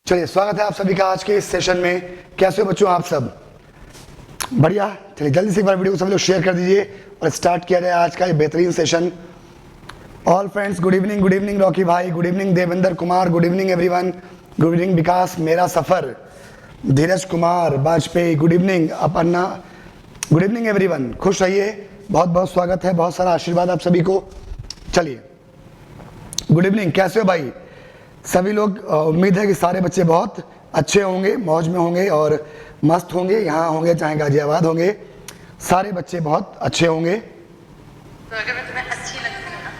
चलिए, स्वागत है आप सभी का आज के इस सेशन में। कैसे हो बच्चों आप सब? बढ़िया। चलिए जल्दी से एक बार वीडियो को सभी लोग शेयर कर दीजिए और स्टार्ट किया जाए आज का ये बेहतरीन session. All friends, good evening Rocky भाई, good evening Devendra Kumar, good evening everyone, good evening Vikas मेरा सफ़र, Dheeraj Kumar Vajpayee, good evening Aparna, good evening everyone. खुश रहिए, बहुत बहुत स्वागत है, बहुत सारा आशीर्वाद आप सभी को। चलिए, गुड इवनिंग, कैसे हो भाई सभी लोग? उम्मीद है कि सारे बच्चे बहुत अच्छे होंगे, मौज में होंगे और मस्त होंगे। यहाँ होंगे चाहे गाजियाबाद होंगे, सारे बच्चे बहुत अच्छे होंगे। तो अगर मैं तुम्हें अच्छी लगती हूँ ना,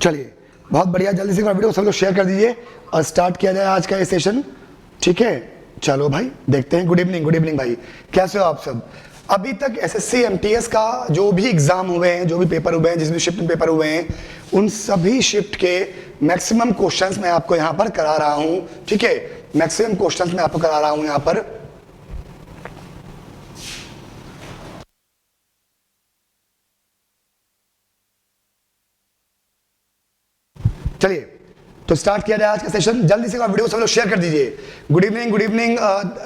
चलिए, बहुत बढ़िया। जल्दी से एक बार वीडियो सब लोग शेयर कर दीजिए और स्टार्ट किया जाए आज का ये सेशन। ठीक है, चलो भाई देखते हैं। गुड इवनिंग भाई, कैसे हो आप सब? अभी तक एसएससी एमटीएस का जो भी एग्जाम हुए हैं, जो भी पेपर हुए हैं, जिस भी शिफ्ट में पेपर हुए हैं, उन सभी शिफ्ट के मैक्सिमम क्वेश्चंस मैं आपको यहाँ पर करा रहा हूँ। ठीक है, मैक्सिमम क्वेश्चंस मैं आपको करा रहा हूँ यहाँ पर। चलिए तो स्टार्ट किया जाए आज का सेशन। जल्दी से वीडियो सब लोग शेयर कर दीजिए। Good evening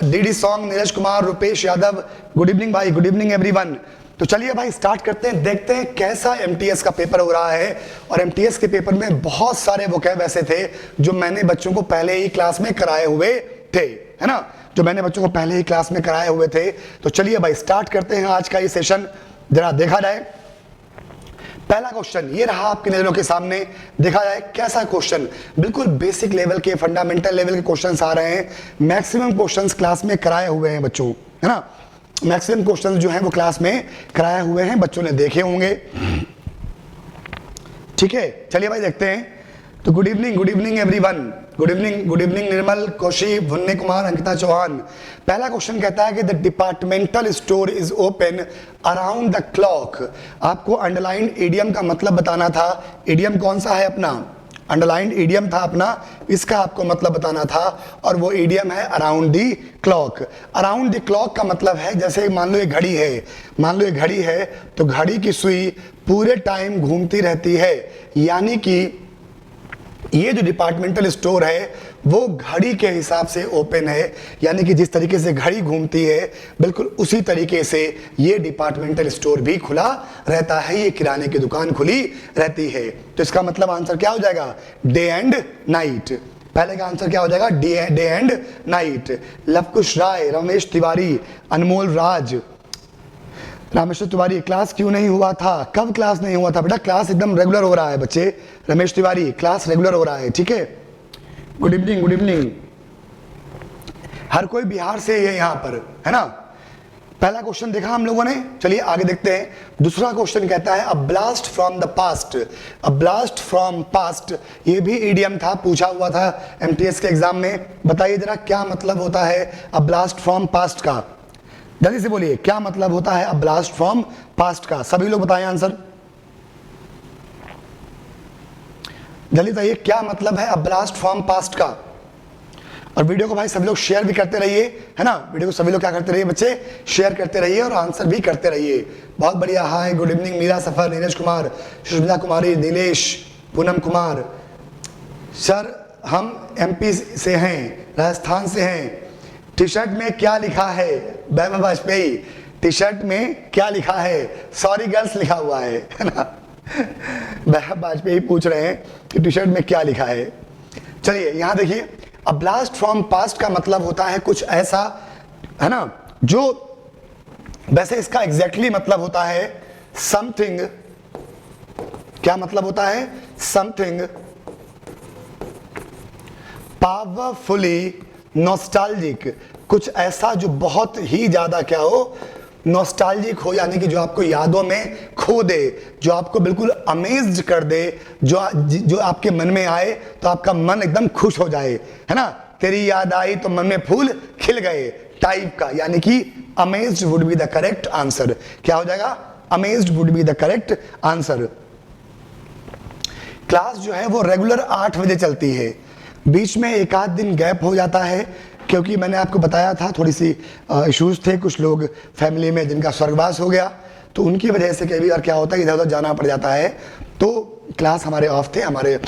DD song, Neeraj Kumar, Rupesh Yadav, good evening भाई, गुड इवनिंग एवरीवन। तो चलिए भाई स्टार्ट करते हैं, देखते हैं कैसा एमटीएस का पेपर हो रहा है। और एमटीएस के पेपर में बहुत सारे वोकैब ऐसे थे जो मैंने बच्चों को पहले ही क्लास में कराए हुए थे, है ना, जो मैंने बच्चों को पहले ही क्लास में कराए हुए थे। तो चलिए भाई स्टार्ट करते हैं आज का ये सेशन, जरा देखा जाए। पहला क्वेश्चन ये रहा आपकी नजरों के सामने, देखा जाए कैसा क्वेश्चन। बिल्कुल बेसिक लेवल के, फंडामेंटल लेवल के क्वेश्चंस आ रहे हैं। मैक्सिमम क्वेश्चंस क्लास में कराए हुए हैं बच्चों, है ना, मैक्सिमम क्वेश्चंस जो हैं वो क्लास में कराए हुए हैं, बच्चों ने देखे होंगे। ठीक है, चलिए भाई देखते हैं। तो good evening everyone, good evening Nirmal, कौशी, भुन्ने कुमार, अंकिता चौहान। पहला क्वेश्चन कहता है कि the departmental store is open around the clock. आपको अंडरलाइंड इडियम का मतलब बताना था। इडियम कौन सा है अपना? अंडरलाइंड इडियम था अपना, इसका आपको मतलब बताना था। और वो इडियम है around the clock. Around the clock का मतलब है, जैसे मान लो ये घड़ी है, मान लो ये घड़ी है, तो घड़ी की सुई पूरे टाइम घूमती रहती है। यानी कि ये जो डिपार्टमेंटल स्टोर है वो घड़ी के हिसाब से ओपन है। यानी कि जिस तरीके से घड़ी घूमती है बिल्कुल उसी तरीके से ये डिपार्टमेंटल स्टोर भी खुला रहता है, ये किराने की दुकान खुली रहती है। तो इसका मतलब आंसर क्या हो जाएगा? Day and night. पहले का आंसर क्या हो जाएगा? Day and night. Lavkush Rai, Ramesh Tiwari, Anmol Raj, Rameshwar Tiwari, class क्यों नहीं हुआ था? कब क्लास नहीं हुआ था बेटा? क्लास एकदम रेगुलर हो रहा है बच्चे। रमेश तिवारी, क्लास रेगुलर हो रहा है। ठीक है, गुड इवनिंग। हर कोई बिहार से है यहाँ पर, है ना। पहला क्वेश्चन देखा हम लोगों ने, चलिए आगे देखते हैं। दूसरा क्वेश्चन कहता है a blast from the past. A blast from past, ये भी इडियम था, पूछा हुआ था एमटीएस के एग्जाम में। बताइए जरा क्या मतलब होता है अ ब्लास्ट फ्रॉम पास्ट का? जल्दी से बोलिए, क्या मतलब होता है अ ब्लास्ट फ्रॉम पास्ट का? सभी लोग बताएं आंसर, जल्दी बताइए क्या मतलब है अ ब्लास्ट फ्रॉम पास्ट का। और वीडियो को भाई सभी लोग शेयर भी करते रहिए, है ना। वीडियो को सभी लोग क्या करते रहिए बच्चे? शेयर करते रहिए और आंसर भी करते रहिए। बहुत बढ़िया। हाय, गुड इवनिंग मीरा सफर, नीरज कुमार, सुष्मिता कुमारी, नीलेश, पूनम कुमार। सर हम एमपी से हैं, राजस्थान से हैं। टी शर्ट में क्या लिखा है? वैभव वाजपेयी, टी शर्ट में क्या लिखा है? सॉरी गर्ल्स लिखा हुआ है ना। वैभव वाजपेयी पूछ रहे हैं कि टी शर्ट में क्या लिखा है। चलिए यहां देखिए, अ ब्लास्ट फ्रॉम पास्ट का मतलब होता है कुछ ऐसा, है ना, जो वैसे इसका एग्जैक्टली मतलब होता है समथिंग। क्या मतलब होता है? समथिंग पावरफुली नॉस्टैल्जिक, कुछ ऐसा जो बहुत ही ज्यादा क्या हो? नॉस्टैल्जिक हो, यानी कि जो आपको यादों में खो दे, जो आपको बिल्कुल अमेज्ड कर दे, जो आपके मन में आए तो आपका मन एकदम खुश हो जाए, है ना। तेरी याद आई तो मन में फूल खिल गए टाइप का। यानी कि amazed would be the correct answer. क्या हो जाएगा? Amazed would be the correct answer. Class जो है वो रेगुलर 8 बजे चलती है, बीच में एक आध दिन गैप हो जाता है, क्योंकि मैंने आपको बताया था थोड़ी सी इश्यूज थे, कुछ लोग फैमिली में जिनका स्वर्गवास हो गया, तो उनकी वजह से कई बार क्या होता है इधर उधर जाना पड़ जाता है, तो क्लास हमारे ऑफ थे, हमारे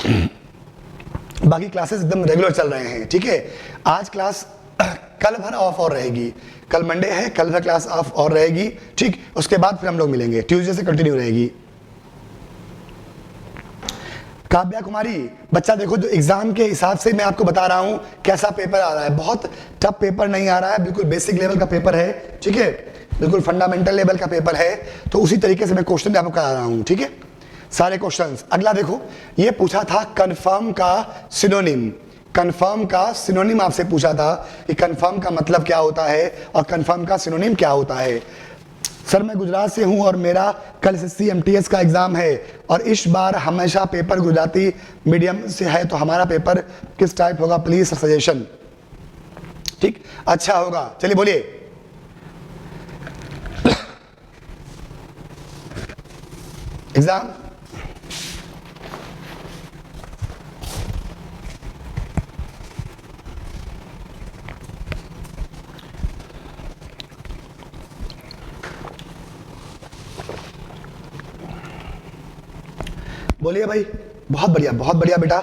बाकी क्लासेस एकदम रेगुलर चल रहे हैं। ठीक है, आज क्लास कल भर ऑफ और रहेगी, कल मंडे है, कल भर क्लास ऑफ और रहेगी। ठीक, उसके बाद फिर हम लोग मिलेंगे, ट्यूसडे से कंटिन्यू रहेगी। काव्या कुमारी, बच्चा देखो जो एग्जाम के हिसाब से मैं आपको बता रहा हूं कैसा पेपर आ रहा है, बहुत टफ पेपर नहीं आ रहा है, बिल्कुल बेसिक लेवल का पेपर है। ठीक है, बिल्कुल फंडामेंटल लेवल का पेपर है, तो उसी तरीके से मैं क्वेश्चन आपको करा रहा हूं। ठीक है, सारे क्वेश्चंस। अगला देखो, ये पूछा था कंफर्म का सिनोनिम, कंफर्म का सिनोनिम आपसे पूछा था कि कंफर्म का मतलब क्या होता है और कंफर्म का सिनोनिम क्या होता है। सर मैं गुजरात से हूं और मेरा कल एसएससी एमटीएस का एग्जाम है और इस बार हमेशा पेपर गुजराती मीडियम से है, तो हमारा पेपर किस टाइप होगा, प्लीज सजेशन। ठीक, अच्छा होगा, चलिए बोलिए। एग्जाम बोलिए भाई, बहुत बढ़िया बेटा।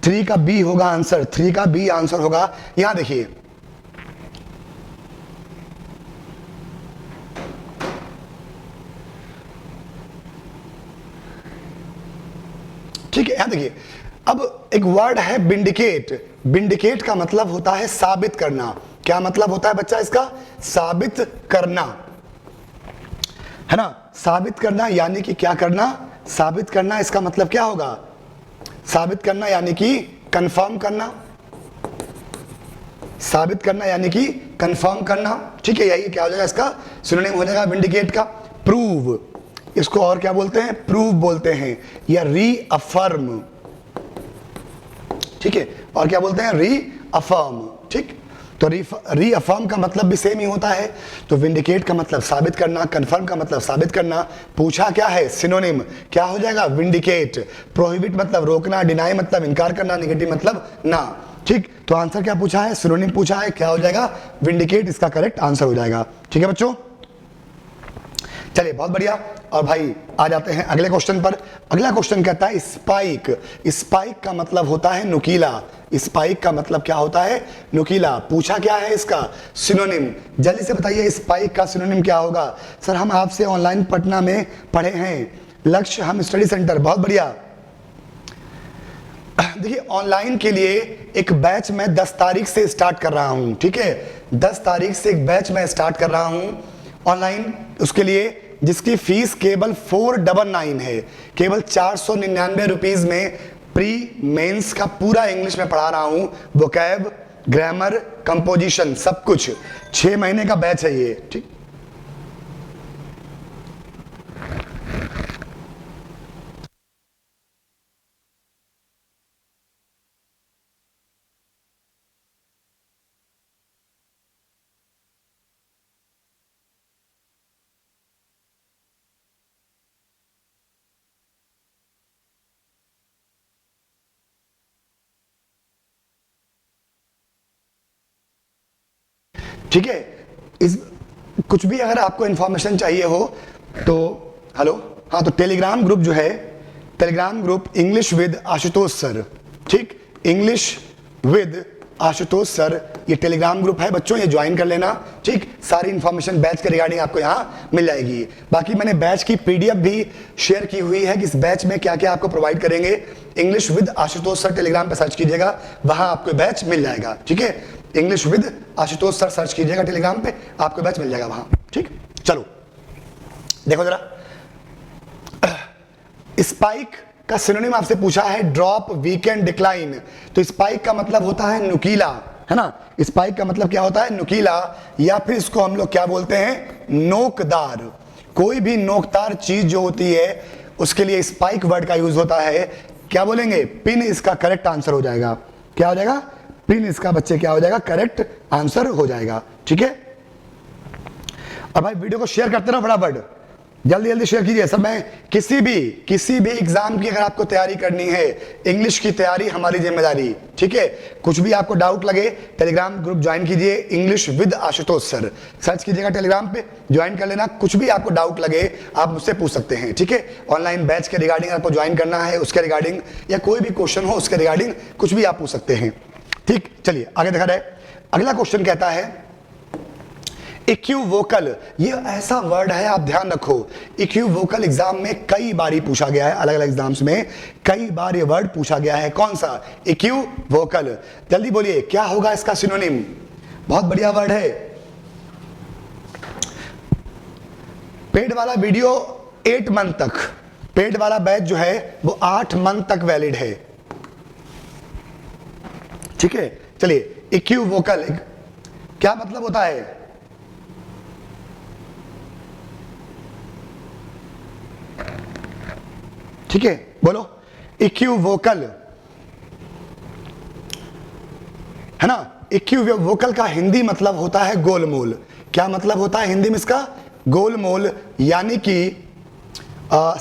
3 का बी होगा आंसर, 3 का बी आंसर होगा। यहां देखिए, ठीक है, यहां देखिए, अब एक वर्ड है विंडिकेट। विंडिकेट का मतलब होता है साबित करना। क्या मतलब होता है बच्चा इसका? साबित करना, है ना। साबित करना यानी कि क्या करना? साबित करना, इसका मतलब क्या होगा? साबित करना यानी कि कंफर्म करना, साबित करना यानी कि कंफर्म करना। ठीक है, यही क्या हो जाएगा, इसका सिनोनिम हो जाएगा विंडिकेट का। प्रूव, इसको और क्या बोलते हैं? प्रूव बोलते हैं, या रीअफर्म। ठीक है, और क्या बोलते हैं? रीअफर्म। ठीक, तो रीअफर्म का मतलब भी सेम ही होता है। तो विंडिकेट का मतलब साबित करना, कंफर्म का मतलब साबित करना। पूछा क्या है? सिनोनिम क्या हो जाएगा? विंडिकेट। प्रोहिबिट मतलब रोकना, डिनाई मतलब इनकार करना, नेगेटिव मतलब ना। ठीक, तो आंसर क्या पूछा है? सिनोनिम पूछा है, क्या हो जाएगा? विंडिकेट इसका करेक्ट आंसर हो जाएगा। ठीक है बच्चों, चलिए बहुत बढ़िया। और भाई आ जाते हैं अगले क्वेश्चन पर। अगला क्वेश्चन कहता है स्पाइक। स्पाइक का मतलब होता है नुकीला। स्पाइक का मतलब क्या होता है? नुकीला। पूछा क्या है इसका? सिनोनिम। जल्दी से बताइए स्पाइक का सिनोनिम क्या होगा? सर हम आपसे ऑनलाइन पटना में पढ़े हैं, लक्ष्य हम स्टडी सेंटर। बहुत बढ़िया। देखिए ऑनलाइन के लिए एक बैच मैं 10 तारीख से स्टार्ट कर रहा हूं। ठीक है, 10 तारीख से एक बैच मैं स्टार्ट कर रहा हूं ऑनलाइन, उसके लिए जिसकी फीस केवल 499 है। केवल 499 रुपीज में प्री मेंस का पूरा इंग्लिश में पढ़ा रहा हूं, वोकैब, ग्रामर, कंपोजिशन, सब कुछ। 6 महीने का बैच है ये। ठीक, ठीक है। इस कुछ भी अगर आपको इंफॉर्मेशन चाहिए हो तो हेलो, हाँ, तो टेलीग्राम ग्रुप जो है, Telegram group English with Ashutosh sir. ठीक, इंग्लिश विद आशुतोष सर, ये टेलीग्राम ग्रुप है बच्चों, ये ज्वाइन कर लेना। ठीक, सारी इंफॉर्मेशन बैच के रिगार्डिंग आपको यहाँ मिल जाएगी। बाकी मैंने बैच की पीडीएफ भी शेयर की हुई है कि इस बैच में क्या क्या आपको प्रोवाइड करेंगे। English with Ashutosh sir Telegram पे सर्च कीजिएगा, वहां आपको बैच मिल जाएगा। ठीक है, English with Ashutosh sir search कीजिएगा टेलीग्राम पे, आपको बैच मिल जाएगा वहां। ठीक, चलो देखो जरा, स्पाइक का सिनोनिम आपसे पूछा है ड्रॉप, वीकेंड, डिक्लाइन। तो स्पाइक का मतलब होता है नुकीला, है ना। स्पाइक का मतलब क्या होता है? नुकीला, या फिर इसको हम लोग क्या बोलते हैं? नोकदार। कोई भी नोकदार चीज जो होती है उसके लिए स्पाइक वर्ड का यूज होता है। क्या बोलेंगे? पिन इसका करेक्ट आंसर हो जाएगा। क्या हो जाएगा? पिन इसका बच्चे क्या हो जाएगा? करेक्ट आंसर हो जाएगा। ठीक है, और भाई वीडियो को शेयर करते रहो फटाफट, जल्दी जल्दी शेयर कीजिए सब। मैं किसी भी एग्जाम की अगर आपको तैयारी करनी है, इंग्लिश की तैयारी हमारी जिम्मेदारी, ठीक है। कुछ भी आपको डाउट लगे टेलीग्राम ग्रुप ज्वाइन कीजिए, English with Ashutosh sir search कीजिएगा टेलीग्राम पे, ज्वाइन कर लेना। कुछ भी आपको डाउट लगे आप मुझसे पूछ सकते हैं, ठीक है। ऑनलाइन बैच के रिगार्डिंग आपको ज्वाइन करना है, उसके रिगार्डिंग या कोई भी क्वेश्चन हो उसके रिगार्डिंग कुछ भी आप पूछ सकते हैं, ठीक। चलिए आगे देखा जाए। अगला क्वेश्चन कहता है इक्विवोकल। ये ऐसा वर्ड है, आप ध्यान रखो, इक्विवोकल एग्जाम में कई बार ही पूछा गया है, अलग अलग एग्जाम्स में कई बार ये वर्ड पूछा गया है। कौन सा? इक्विवोकल। जल्दी बोलिए क्या होगा इसका सिनोनिम। बहुत बढ़िया वर्ड है। पेड वाला वीडियो 8 मंथ तक, पेड वाला बैच जो है वो 8 मंथ तक वैलिड है, ठीक है। चलिए इक्विवोकल क्या मतलब होता है? ठीक है, बोलो। इक्विवोकल है ना। इक्विवोकल का हिंदी मतलब होता है गोलमोल। क्या मतलब होता है हिंदी में इसका? गोलमोल, यानी कि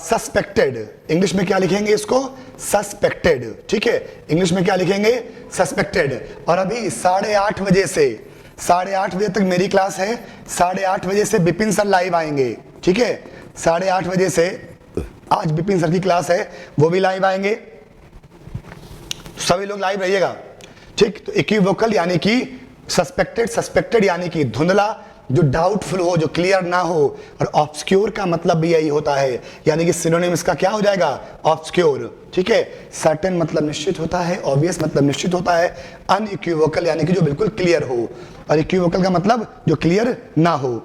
सस्पेक्टेड। इंग्लिश में क्या लिखेंगे इसको? सस्पेक्टेड, ठीक है। इंग्लिश में क्या लिखेंगे? सस्पेक्टेड। और अभी 8:30 बजे से 8:30 बजे तक मेरी क्लास है, 8:30 बजे से बिपिन सर लाइव आएंगे, ठीक है। 8:30 बजे से आज बिपिन सर की क्लास है, वो भी लाइव आएंगे, सभी लोग लाइव रहिएगा, ठीक। तो इक्विवोकल यानी कि सस्पेक्टेड, सस्पेक्टेड यानी कि धुंधला, जो डाउटफुल हो, जो क्लियर ना हो। और ऑब्सक्योर का मतलब भी यही होता है, यानी कि सिनोनिम इसका क्या हो जाएगा? ऑब्सक्योर, ठीक है। सर्टेन मतलब निश्चित होता है, ऑब्वियस मतलब निश्चित होता है, अनइक्विवोकल यानी कि जो बिल्कुल क्लियर हो, और इक्विवोकल का मतलब जो क्लियर ना हो।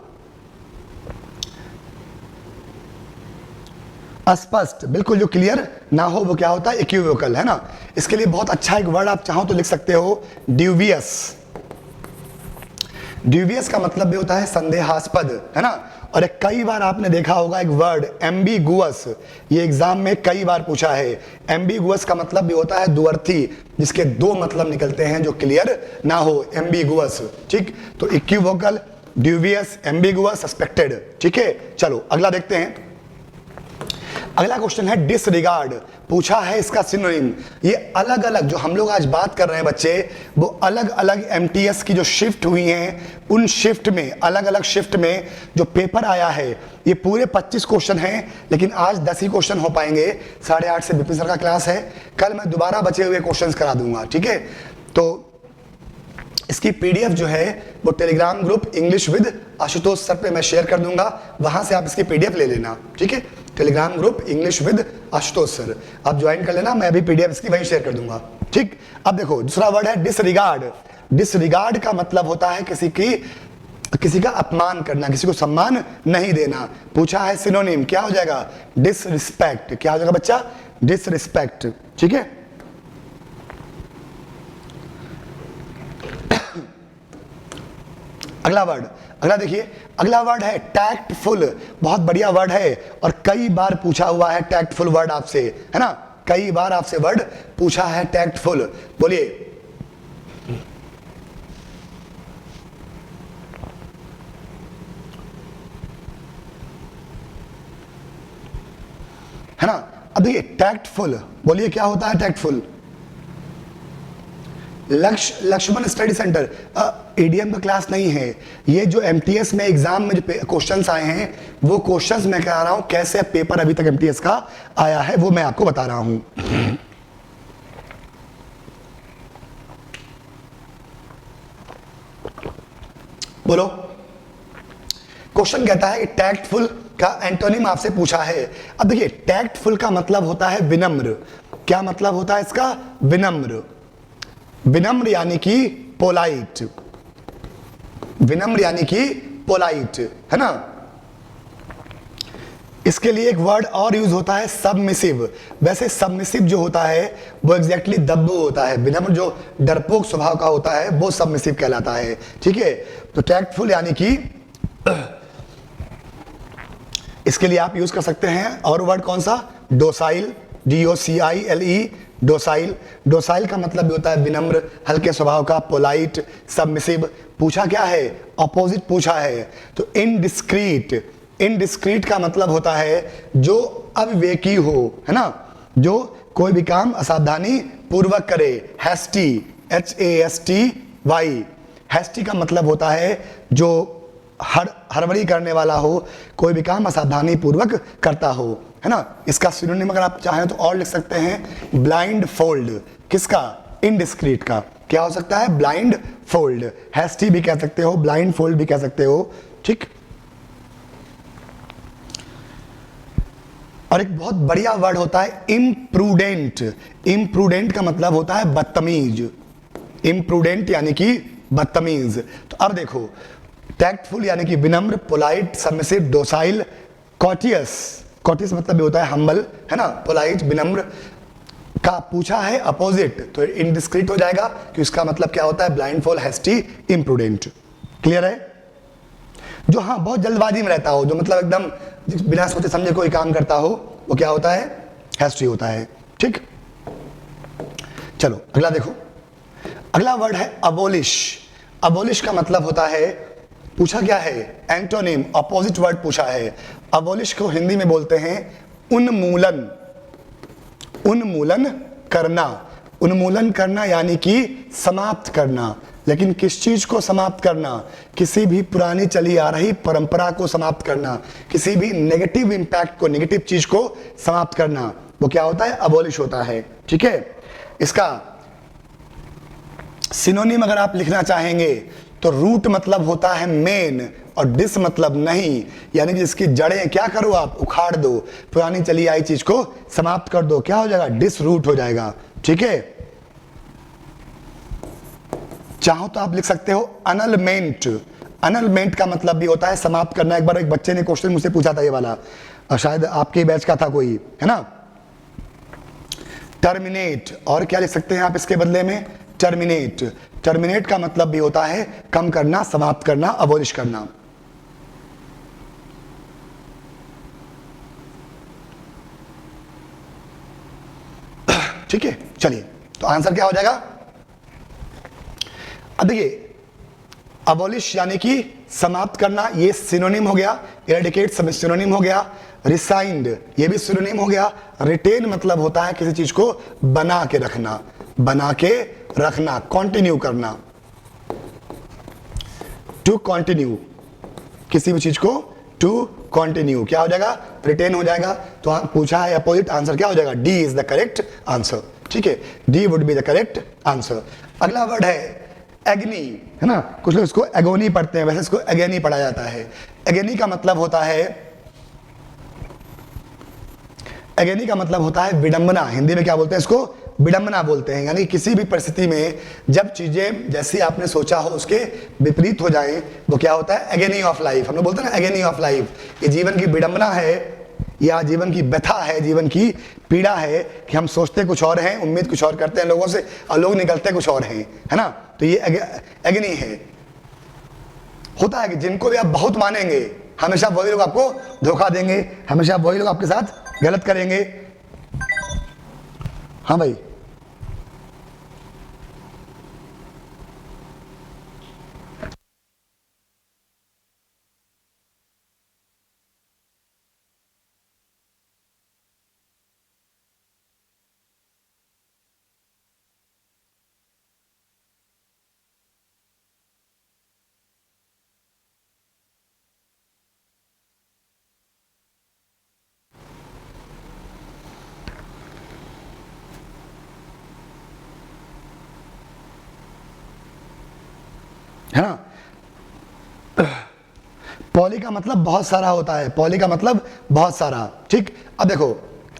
अस्पष्ट, बिल्कुल जो क्लियर ना हो, वो क्या होता है? इक्विवोकल, है ना। इसके लिए बहुत अच्छा एक वर्ड आप चाहो तो लिख सकते हो, ड्यूबियस। ड्यूबियस का मतलब भी होता है संदेहास्पद, है ना। और एक कई बार आपने देखा होगा एक वर्ड एम्बिगुअस, ये एग्जाम में कई बार पूछा है। एम्बिगुअस का मतलब भी होता है दुअर्थी, जिसके 2 मतलब निकलते हैं, जो क्लियर ना हो, एम्बिगुअस, ठीक। तो इक्विवोकल, ड्यूबियस, एम्बिगुअस, सस्पेक्टेड, ठीक है। चलो अगला देखते हैं। अगला क्वेश्चन है डिसरिगार्ड। पूछा है इसका सिनोनिम। ये अलग अलग जो हम लोग आज बात कर रहे हैं बच्चे, वो अलग अलग एमटीएस की जो शिफ्ट हुई हैं, उन शिफ्ट में, अलग अलग शिफ्ट में जो पेपर आया है, ये पूरे 25 क्वेश्चन हैं, लेकिन आज 10 ही क्वेश्चन हो पाएंगे। 8:30 से बिपिन सर का क्लास है, कल मैं दोबारा बचे हुए क्वेश्चन करा दूंगा, ठीक है। तो इसकी पीडीएफ जो है वो Telegram group English with Ashutosh sir पे मैं शेयर कर दूंगा, वहां से आप इसकी पीडीएफ ले लेना, ठीक है। Telegram group English with Ashutosh sir आप ज्वाइन कर लेना, मैं अभी पीडीएफ इसकी वहीं शेयर कर दूंगा, ठीक। अब देखो दूसरा वर्ड है डिसरिगार्ड। डिसरिगार्ड का मतलब होता है किसी का अपमान करना, किसी को सम्मान नहीं देना। पूछा है सिनोनिम, क्या हो जाएगा? डिसरिस्पेक्ट। क्या हो जाएगा बच्चा? डिसरिस्पेक्ट, ठीक है। अगला वर्ड, अगला देखिए, अगला वर्ड है टैक्टफुल। बहुत बढ़िया वर्ड है और कई बार पूछा हुआ है टैक्टफुल वर्ड आपसे, है ना। कई बार आपसे वर्ड पूछा है टैक्टफुल। बोलिए, है ना। अब देखिए टैक्टफुल, बोलिए क्या होता है tactful? Lakshman study centre ADM का क्लास नहीं है, ये जो एमटीएस में एग्जाम में जो क्वेश्चंस आए हैं वो क्वेश्चंस मैं कह रहा हूं, कैसे पेपर अभी तक एमटीएस का आया है वो मैं आपको बता रहा हूं। बोलो, क्वेश्चन कहता है कि टैक्टफुल का एंटोनिम आपसे पूछा है। अब देखिए टैक्टफुल का मतलब होता है विनम्र। क्या मतलब होता है इसका? विनम्र। विनम्र यानी कि पोलाइट, विनम्र यानी कि पोलाइट, है ना। इसके लिए एक वर्ड और यूज होता है सबमिसिव। वैसे सबमिसिव जो होता है वो एग्जैक्टली दब्बू होता है, विनम्र जो डरपोक स्वभाव का होता है वो सबमिसिव कहलाता है, ठीक है। तो टैक्टफुल यानी कि इसके लिए आप यूज कर सकते हैं और वर्ड कौन सा? Docile, DOCILE, docile. डोसाइल का मतलब भी होता है विनम्र, हल्के स्वभाव का, पोलाइट, सबमिसिव। पूछा क्या है? ऑपोजिट पूछा है। तो इनडिस्क्रीट, इनडिस्क्रीट का मतलब होता है जो अविवेकी हो, है ना, जो कोई भी काम असावधानी पूर्वक करे। हैस्टी, HASTY, हैस्टी का मतलब होता है जो हड़बड़ी करने वाला हो, कोई भी काम असावधानी पूर्वक करता हो, है ना। इसका सिनोनिम अगर आप चाहें तो और लिख सकते हैं, ब्लाइंड फोल्ड। किसका? इनडिस्क्रीट का। क्या हो सकता है? Blind fold. हैस्टी भी कह सकते हो, ब्लाइंड फोल्ड भी कह सकते हो, ठीक। और एक बहुत बढ़िया वर्ड होता है इम्प्रूडेंट। इम्प्रूडेंट का मतलब होता है बदतमीज। इम्प्रूडेंट यानी कि बदतमीज। तो अब देखो, टैक्टफुल यानी कि विनम्र, polite, submissive, docile, cautious. Cautious मतलब ये होता है हम्बल, है ना। पोलाइट, विनम्र का पूछा है अपोजिट, तो इनडिस्क्रीट हो जाएगा कि उसका मतलब क्या होता है? Blind fall, hasty, imprudent. Clear है? जो हाँ बहुत जल्दबाजी में रहता हो, जो मतलब एकदम बिना सोचे समझे कोई काम करता हो, वो क्या होता है? हैस्टी होता है, ठीक। चलो अगला देखो। अगला वर्ड है अबोलिश। अबोलिश का मतलब होता है, पूछा क्या है? एंटोनिम, अपोजिट वर्ड पूछा है। अबोलिश को हिंदी में बोलते हैं उन्मूलन। उन्मूलन करना। उन्मूलन करना यानी कि समाप्त करना। लेकिन किस चीज को समाप्त करना? किसी भी पुरानी चली आ रही परंपरा को समाप्त करना, किसी भी नेगेटिव इंपैक्ट को, नेगेटिव चीज को समाप्त करना, वो क्या होता है? अबोलिश होता है, ठीक है। इसका सिनोनिम अगर आप लिखना चाहेंगे तो रूट मतलब होता है मेन और डिस मतलब नहीं, यानी कि इसकी जड़ें क्या करो आप? उखाड़ दो, पुरानी चली आई चीज को समाप्त कर दो। क्या हो जाएगा? डिस रूट हो जाएगा, ठीक है। चाहो तो आप लिख सकते हो अनलमेंट। अनलमेंट का मतलब भी होता है समाप्त करना। एक बार एक बच्चे ने क्वेश्चन मुझसे पूछा था ये वाला, और शायद आपके बैच का था कोई, है ना। टर्मिनेट, और क्या लिख सकते हैं आप इसके बदले में? टर्मिनेट। टर्मिनेट का मतलब भी होता है कम करना, समाप्त करना, अबोलिश करना। ठीक है, चलिए तो आंसर क्या हो जाएगा? अब देखिए, अबोलिश यानी कि समाप्त करना, ये सिनोनिम हो गया। इरेडिकेट सिनोनिम हो गया। रिसाइंड ये भी सिनोनिम हो गया। रिटेन मतलब होता है किसी चीज को बना के रखना, बना के रखना, कंटिन्यू करना। टू कंटिन्यू, किसी भी चीज को टू कंटिन्यू, क्या हो जाएगा? रिटेन हो जाएगा। तो पूछा है अपोजिट, आंसर क्या हो जाएगा? D is the correct answer, ठीक है। D would be the correct answer. अगला वर्ड है एग्नी, है ना। कुछ लोग इसको एगोनी पढ़ते हैं, वैसे इसको एगेनी पढ़ा जाता है। एगेनी का मतलब होता है, एगेनी का मतलब होता है विडंबना। हिंदी में क्या बोलते हैं इसको? विडंबना बोलते हैं। यानी किसी भी परिस्थिति में जब चीजें जैसी आपने सोचा हो उसके विपरीत हो जाए, वो क्या होता है? एगेनी ऑफ लाइफ। हम लोग बोलते हैं ना एगेनी ऑफ लाइफ। ये जीवन की विडंबना है, या जीवन की व्यथा है, जीवन की पीड़ा है कि हम सोचते कुछ और हैं, उम्मीद कुछ और करते हैं लोगों से, और लोग निकलते कुछ और हैं, है ना। तो ये एगनी है। होता है कि जिनको भी आप बहुत मानेंगे, हमेशा वही लोग आपको धोखा देंगे, हमेशा वही लोग आपके साथ गलत करेंगे। हाँ भाई, है ना। पॉली का मतलब बहुत सारा होता है। पॉली का मतलब बहुत सारा, ठीक। अब देखो,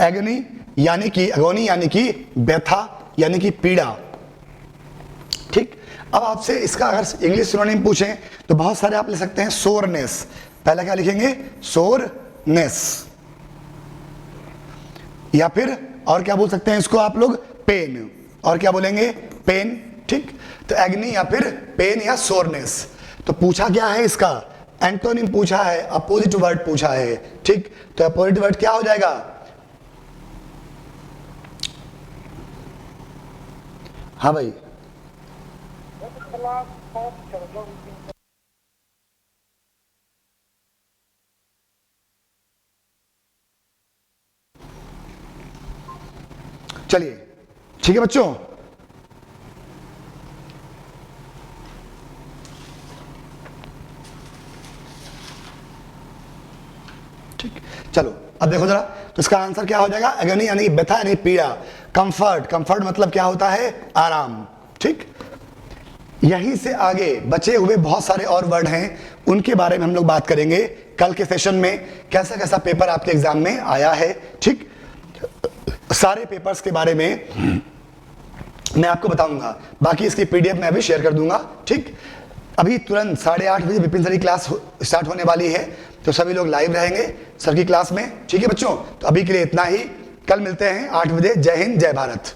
एगोनी यानी कि, एगोनी यानी कि व्यथा, यानी कि पीड़ा, ठीक। अब आपसे इसका अगर इंग्लिश सिनोनिम पूछें तो बहुत सारे आप ले सकते हैं। सोरनेस, पहला क्या लिखेंगे? सोरनेस। या फिर और क्या बोल सकते हैं इसको आप लोग? पेन। और क्या बोलेंगे? पेन, ठीक। तो एग्नी या फिर पेन या सोरनेस। तो पूछा क्या है इसका? एंटोनिम पूछा है, अपोजिट वर्ड पूछा है, ठीक। तो अपोजिट वर्ड क्या हो जाएगा? हाँ भाई, चलिए ठीक है बच्चों, ठीक। चलो अब देखो जरा, तो इसका आंसर क्या हो जाएगा, एगनी यानी व्यथा यानी पीड़ा, कंफर्ट, कंफर्ट मतलब क्या होता है, आराम, ठीक। यहीं से आगे बचे हुए बहुत सारे और वर्ड हैं, उनके बारे में हम लोग बात करेंगे कल के सेशन में, कैसा कैसा पेपर आपके एग्जाम में आया है, ठीक। सारे पेपर्स के बारे में मैं आपको बताऊंगा, बाकी इसकी पीडीएफ मैं भी शेयर कर दूंगा, ठीक। अभी तुरंत 8:30 बजे विपिन सर की क्लास स्टार्ट होने वाली है, तो सभी लोग लाइव रहेंगे सर की क्लास में, ठीक है बच्चों। तो अभी के लिए इतना ही, कल मिलते हैं 8 बजे। जय हिंद, जय भारत।